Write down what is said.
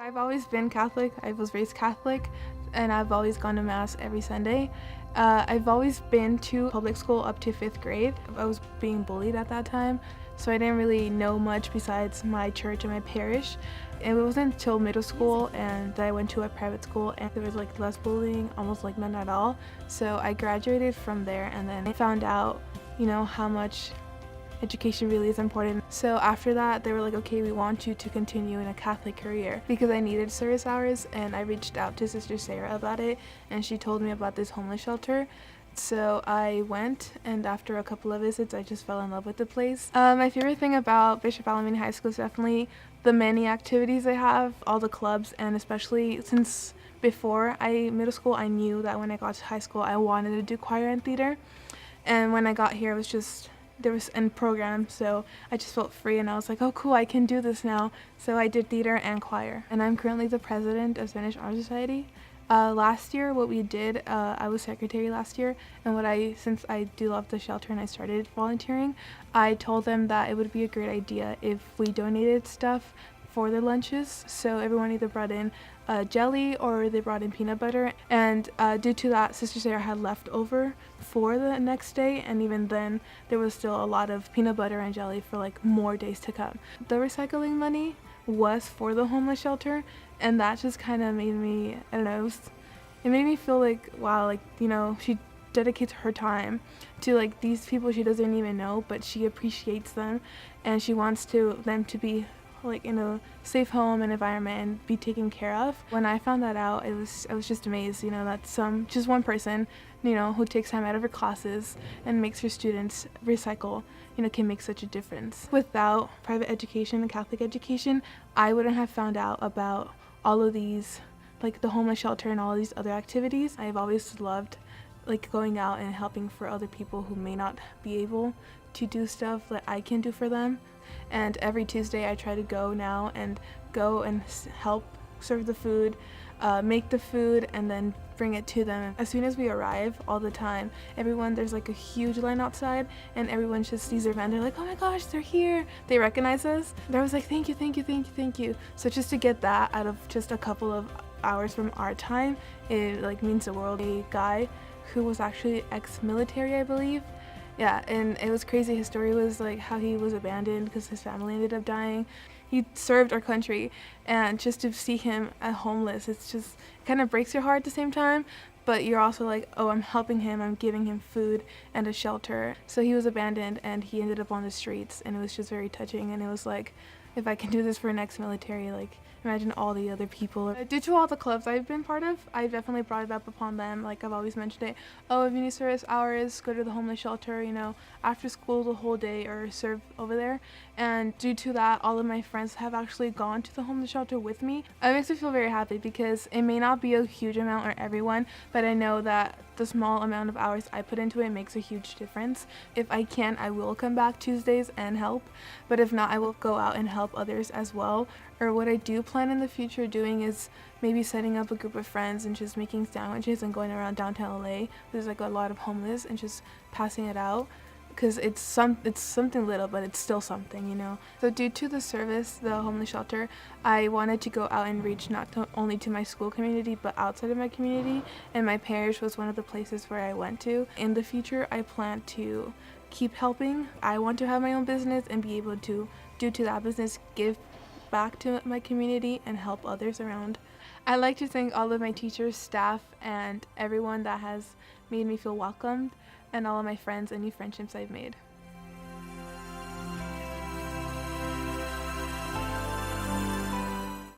I've always been Catholic. I was raised Catholic, and I've always gone to Mass every Sunday. I've always been to public school up to 5th grade. I was being bullied at that time, so I didn't really know much besides my church and my parish. It wasn't until middle school and that I went to a private school and there was like less bullying, almost like none at all. So I graduated from there, and then I found out, how much education really is important. So after that, they were like, okay, we want you to continue in a Catholic career, because I needed service hours, and I reached out to Sister Sarah about it, and she told me about this homeless shelter. So I went, and after a couple of visits, I just fell in love with the place. My favorite thing about Bishop Alameda High School is definitely the many activities they have, all the clubs, and especially since before middle school, I knew that when I got to high school, I wanted to do choir and theater. And when I got here, it was just, there was a program, so I just felt free, and I was like, oh cool, I can do this now. So I did theater and choir, and I'm currently the president of Spanish Honor Society. Last year, what we did, I was secretary last year, and since I do love the shelter and I started volunteering, I told them that it would be a great idea if we donated stuff for their lunches. So everyone either brought in jelly or they brought in peanut butter, and due to that, Sister Sarah had left over for the next day, and even then there was still a lot of peanut butter and jelly for like more days to come. The recycling money was for the homeless shelter, and that just kind of made me, I don't know, it made me feel like, wow, like, she dedicates her time to like these people she doesn't even know, but she appreciates them, and she wants them to be like in a safe home and environment and be taken care of. When I found that out, I was just amazed, that just one person, who takes time out of her classes and makes her students recycle, can make such a difference. Without private education and Catholic education, I wouldn't have found out about all of these, like the homeless shelter and all these other activities. I've always loved like going out and helping for other people who may not be able to do stuff that I can do for them. And every Tuesday I try to go and help serve the food, make the food, and then bring it to them. As soon as we arrive, all the time, there's like a huge line outside, and everyone just sees their van. They're like, oh my gosh, they're here. They recognize us. They're always like, thank you, thank you, thank you, thank you. So just to get that out of just a couple of hours from our time, it like means the world. A guy who was actually ex-military, I believe. Yeah, and it was crazy. His story was like how he was abandoned because his family ended up dying. He served our country, and just to see him homeless, it kind of breaks your heart at the same time, but you're also like, oh, I'm helping him, I'm giving him food and a shelter. So he was abandoned and he ended up on the streets, and it was just very touching, and it was like, if I can do this for an ex-military, like, imagine all the other people. Due to all the clubs I've been part of, I definitely brought it up upon them. Like, I've always mentioned it. Oh, if you need service hours, go to the homeless shelter, after school the whole day, or serve over there. And due to that, all of my friends have actually gone to the homeless shelter with me. It makes me feel very happy, because it may not be a huge amount for everyone, but I know that the small amount of hours I put into it makes a huge difference. If I can, I will come back Tuesdays and help, but if not, I will go out and help others as well. Or what I do plan in the future doing is maybe setting up a group of friends and just making sandwiches and going around downtown LA. There's like a lot of homeless, and just passing it out, because it's something little, but it's still something, So due to the service, the homeless shelter, I wanted to go out and reach only to my school community, but outside of my community, and my parish was one of the places where I went to. In the future, I plan to keep helping. I want to have my own business and be able to, due to that business, give back to my community and help others around. I'd like to thank all of my teachers, staff, and everyone that has made me feel welcomed, and all of my friends and new friendships I've made.